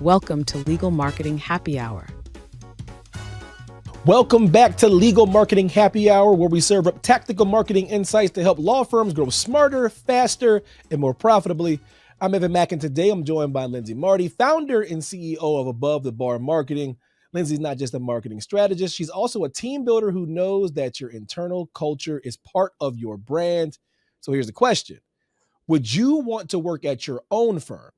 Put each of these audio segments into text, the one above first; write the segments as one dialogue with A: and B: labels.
A: Welcome to Legal Marketing Happy Hour.
B: Welcome back to Legal Marketing Happy Hour, where we serve up tactical marketing insights to help law firms grow smarter, faster, and more profitably. I'm Evan Mack, and today I'm joined by Lindsay Marty, founder and CEO of Above the Bar Marketing. Lindsay's not just a marketing strategist, she's also a team builder who knows that your internal culture is part of your brand. So here's the question. Would you want to work at your own firm?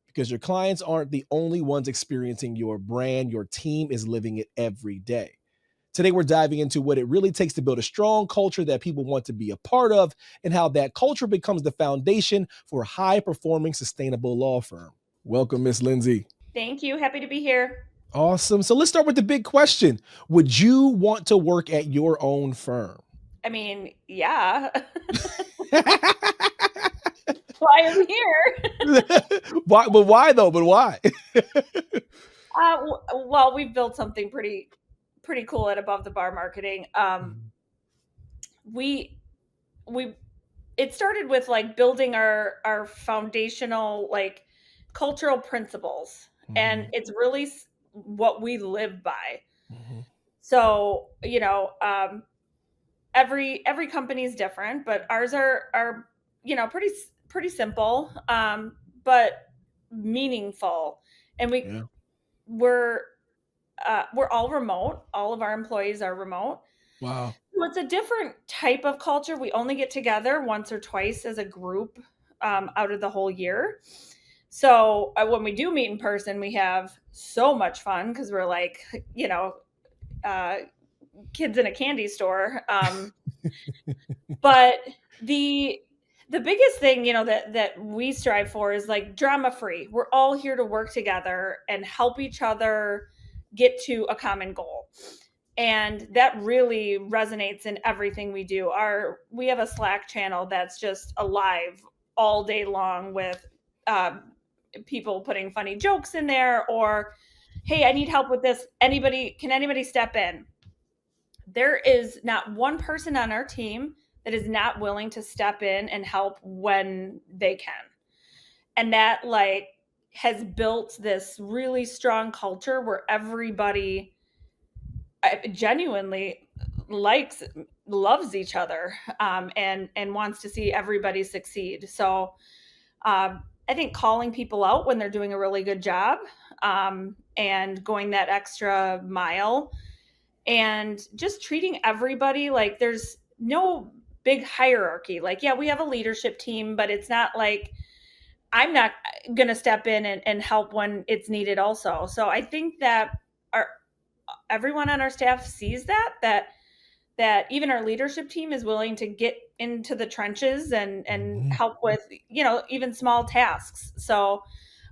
B: Because your clients aren't the only ones experiencing your brand. Your team is living it every day. Today, we're diving into what it really takes to build a strong culture that people want to be a part of and how that culture becomes the foundation for a high-performing, sustainable law firm. Welcome, Miss Lindsay.
C: Thank you. Happy to be here.
B: Awesome. So let's start with the big question. Would you want to work at your own firm?
C: I mean, yeah. Why am I here?
B: Why? But why though? But why?
C: Well, we've built something pretty cool at Above the Bar Marketing. It started with like building our foundational like cultural principles, and it's really what we live by. So, every company is different, but ours are pretty simple, but meaningful. And we're all remote. All of our employees are remote.
B: Wow.
C: So it's a different type of culture. We only get together once or twice as a group out of the whole year. So when we do meet in person, we have so much fun because we're like, kids in a candy store. But the biggest thing, that we strive for is like drama free. We're all here to work together and help each other get to a common goal. And that really resonates in everything we do. We have a Slack channel that's just alive all day long with people putting funny jokes in there, or, hey, I need help with this. Can anybody step in? There is not one person on our team that is not willing to step in and help when they can. And that like has built this really strong culture where everybody genuinely loves each other, and wants to see everybody succeed. So I think calling people out when they're doing a really good job, and going that extra mile, and just treating everybody like there's no big hierarchy. Like, yeah, we have a leadership team, but it's not like I'm not going to step in and help when it's needed also. So I think that everyone on our staff sees that even our leadership team is willing to get into the trenches and help with, even small tasks. So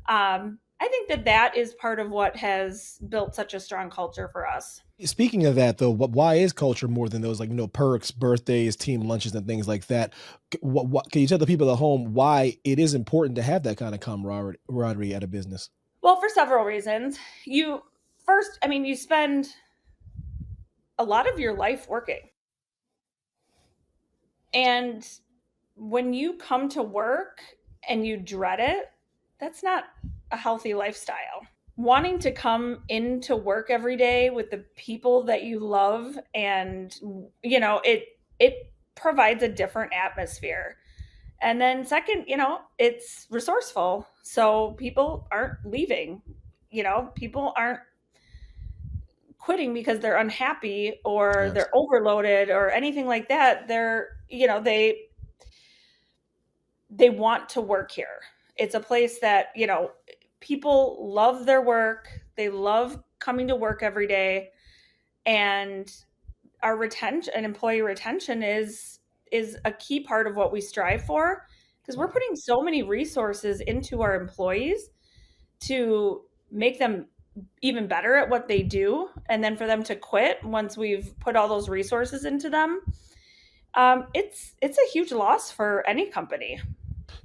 C: I think that is part of what has built such a strong culture for us.
B: Speaking of that, though, why is culture more than those, like, perks, birthdays, team lunches, and things like that? What can you tell the people at home why it is important to have that kind of camaraderie at a business?
C: Well, for several reasons. You spend a lot of your life working. And when you come to work and you dread it, that's not a healthy lifestyle. Wanting to come into work every day with the people that you love, and it provides a different atmosphere. And then second, it's resourceful. So people aren't leaving. People aren't quitting because they're unhappy or they're overloaded or anything like that. They want to work here. It's a place that, people love their work. They love coming to work every day. And our retention and employee retention is a key part of what we strive for, because we're putting so many resources into our employees to make them even better at what they do. And then for them to quit once we've put all those resources into them, it's a huge loss for any company.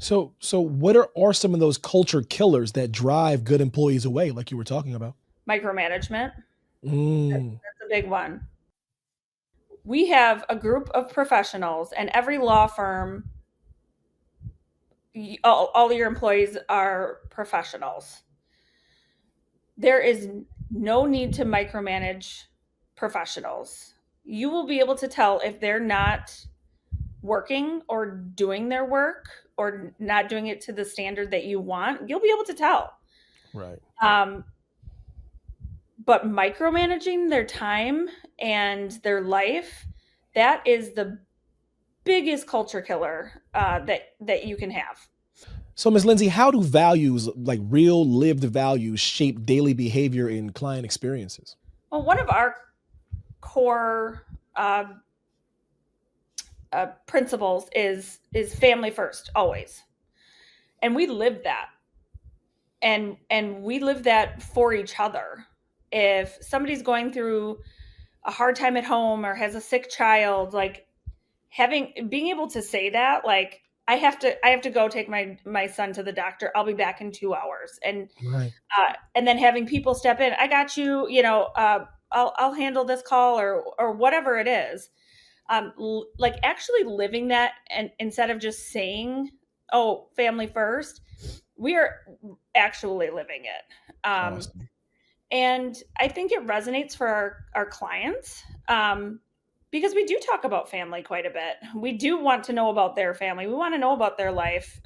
B: So what are some of those culture killers that drive good employees away, like you were talking about?
C: Micromanagement. That's a big one. We have a group of professionals, and every law firm, all your employees are professionals. there is no need to micromanage professionals. You will be able to tell if they're not working or doing their work or not doing it to the standard that you want. You'll be able to tell.
B: Right.
C: Um, but micromanaging their time and their life, that is the biggest culture killer that you can have.
B: So, Ms. Lindsay, how do values, like real lived values, shape daily behavior in client experiences?
C: Well, one of our core principles is family first, always, and we live that, and we live that for each other. If somebody's going through a hard time at home or has a sick child, like being able to say that, like, I have to go take my son to the doctor, I'll be back in 2 hours,
B: Right.
C: and then having people step in, I got you, I'll handle this call, or whatever it is. Like actually living that, and instead of just saying, oh, family first, we are actually living it.
B: Awesome.
C: And I think it resonates for our clients, because we do talk about family quite a bit. We do want to know about their family. We want to know about their life.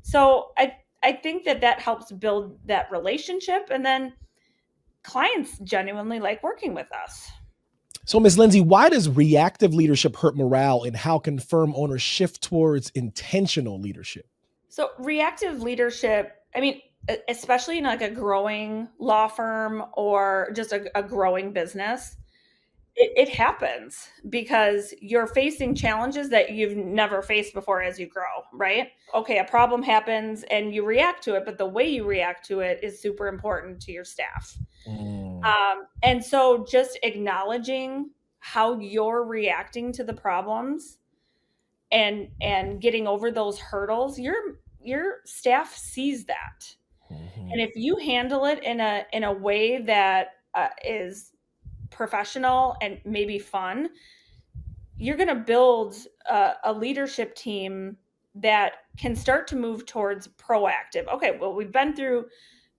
C: So I think that helps build that relationship. And then clients genuinely like working with us.
B: So, Ms. Lindsay, why does reactive leadership hurt morale, and how can firm owners shift towards intentional leadership?
C: So reactive leadership, I mean, especially in like a growing law firm or just a growing business, it happens because you're facing challenges that you've never faced before as you grow, right? Okay, a problem happens and you react to it, but the way you react to it is super important to your staff.
B: Mm,
C: And so just acknowledging how you're reacting to the problems and getting over those hurdles, your staff sees that.
B: mhm.
C: And if you handle it in a way that is professional and maybe fun, you're going to build a leadership team that can start to move towards proactive. Okay, well, we've been through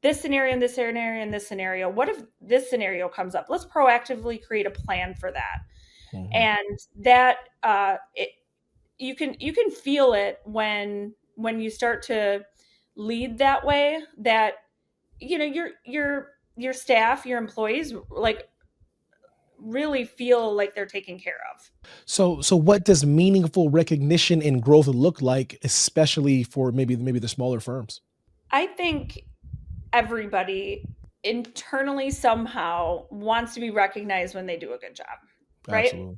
C: this scenario and this scenario and this scenario. What if this scenario comes up? Let's proactively create a plan for that.
B: Mhm.
C: And that you can feel it when you start to lead that way, that your staff, your employees, like really feel like they're taken care of.
B: So what does meaningful recognition and growth look like, especially for maybe the smaller firms?
C: I think everybody internally somehow wants to be recognized when they do a good job, right?
B: Absolutely.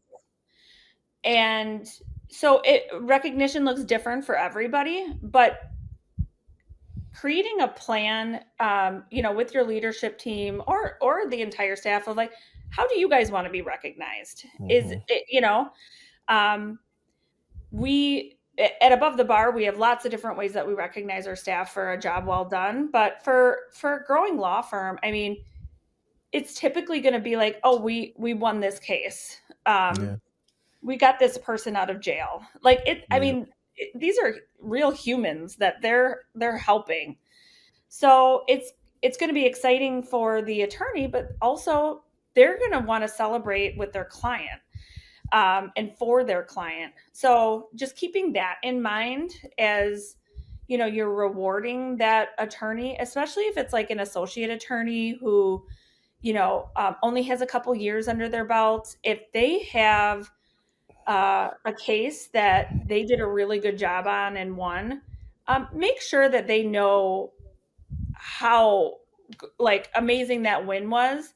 C: And so recognition looks different for everybody, but creating a plan, with your leadership team or the entire staff, of like, how do you guys want to be recognized? Is
B: Mhm.
C: it, um, we at Above the Bar, we have lots of different ways that we recognize our staff for a job well done. But for a growing law firm, I mean, it's typically going to be like, oh, we won this case.
B: Yeah.
C: We got this person out of jail. Like it. I
B: Yeah.
C: mean, these are real humans that they're helping. So it's going to be exciting for the attorney, but also they're going to want to celebrate with their client, and for their client. So just keeping that in mind as you're rewarding that attorney, especially if it's like an associate attorney who only has a couple years under their belt. If they have a case that they did a really good job on and won, make sure that they know how like amazing that win was.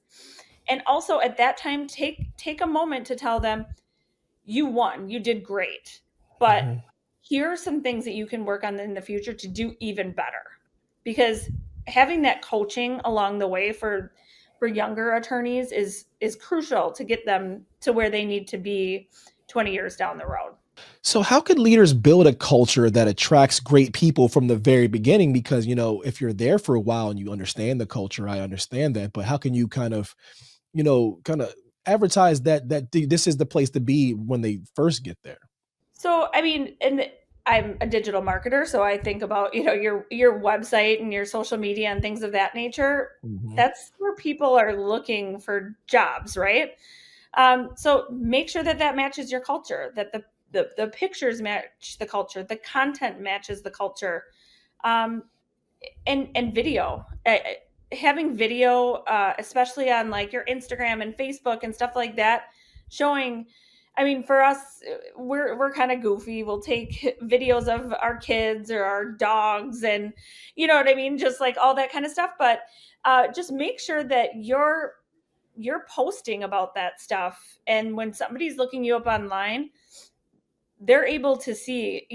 C: And also at that time, take a moment to tell them, you won, you did great, but
B: Mhm.
C: here are some things that you can work on in the future to do even better. Because having that coaching along the way for younger attorneys is crucial to get them to where they need to be 20 years down the road.
B: So how can leaders build a culture that attracts great people from the very beginning? Because, if you're there for a while and you understand the culture, I understand that, but how can you kind of advertise that this is the place to be when they first get there?
C: So I mean, and I'm a digital marketer, so I think about, your website and your social media and things of that nature.
B: Mhm.
C: That's where people are looking for jobs, right? So make sure that that matches your culture, that the pictures match the culture, the content matches the culture, um, and video. Having video, especially on like your Instagram and Facebook and stuff like that, showing. I mean, for us, we're kind of goofy. We'll take videos of our kids or our dogs, and you know what I mean, just like all that kind of stuff. But just make sure that you're posting about that stuff, and when somebody's looking you up online, they're able to see,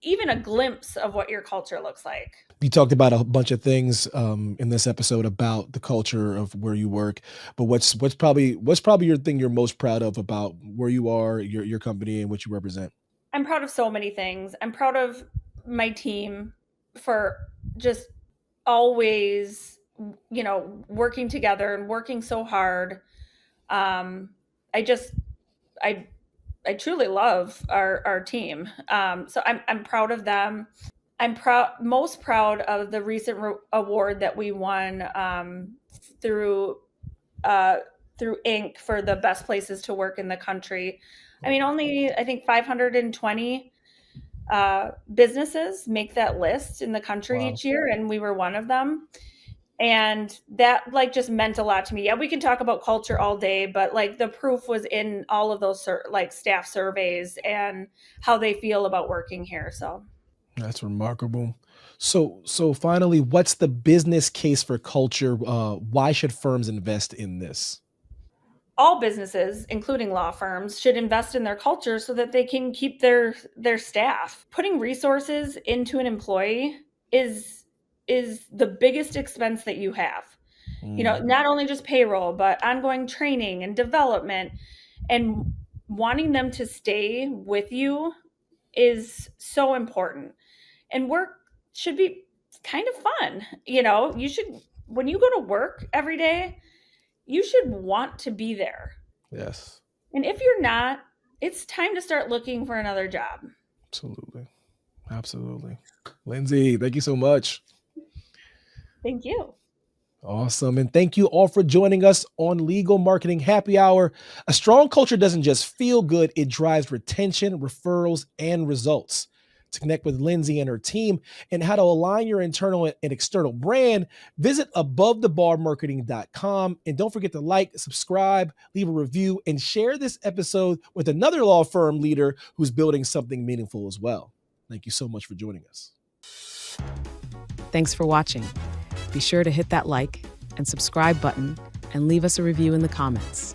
C: even a glimpse of what your culture looks like.
B: You talked about a bunch of things in this episode about the culture of where you work, but what's probably your thing you're most proud of about where you are, your company, and what you represent?
C: I'm proud of so many things. I'm proud of my team for just always, working together and working so hard. Um, I just, I, I truly love our team. So I'm proud of them. I'm most proud of the recent award that we won, through uh, through Inc. for the best places to work in the country. I mean, only I think 520 businesses make that list in the country
B: Wow.
C: each year, and we were one of them. And that like just meant a lot to me. Yeah, we can talk about culture all day, but like the proof was in all of those like staff surveys and how they feel about working here. So
B: That's remarkable. So finally, what's the business case for culture? Why should firms invest in this?
C: all businesses, including law firms, should invest in their culture so that they can keep their staff. Putting resources into an employee is the biggest expense that you have.
B: Mm,
C: Not only just payroll, but ongoing training and development, and wanting them to stay with you is so important. And work should be kind of fun. You should, when you go to work every day, you should want to be there.
B: yes,
C: And if you're not, it's time to start looking for another job.
B: absolutely, absolutely. Lindsay, thank you so much.
C: Thank you.
B: Awesome. And thank you all for joining us on Legal Marketing Happy Hour. A strong culture doesn't just feel good, it drives retention, referrals, and results. To connect with Lindsay and her team and how to align your internal and external brand, visit abovethebarmarketing.com. And don't forget to like, subscribe, leave a review, and share this episode with another law firm leader who's building something meaningful as well. Thank you so much for joining us.
A: Thanks for watching. Be sure to hit that like and subscribe button and leave us a review in the comments.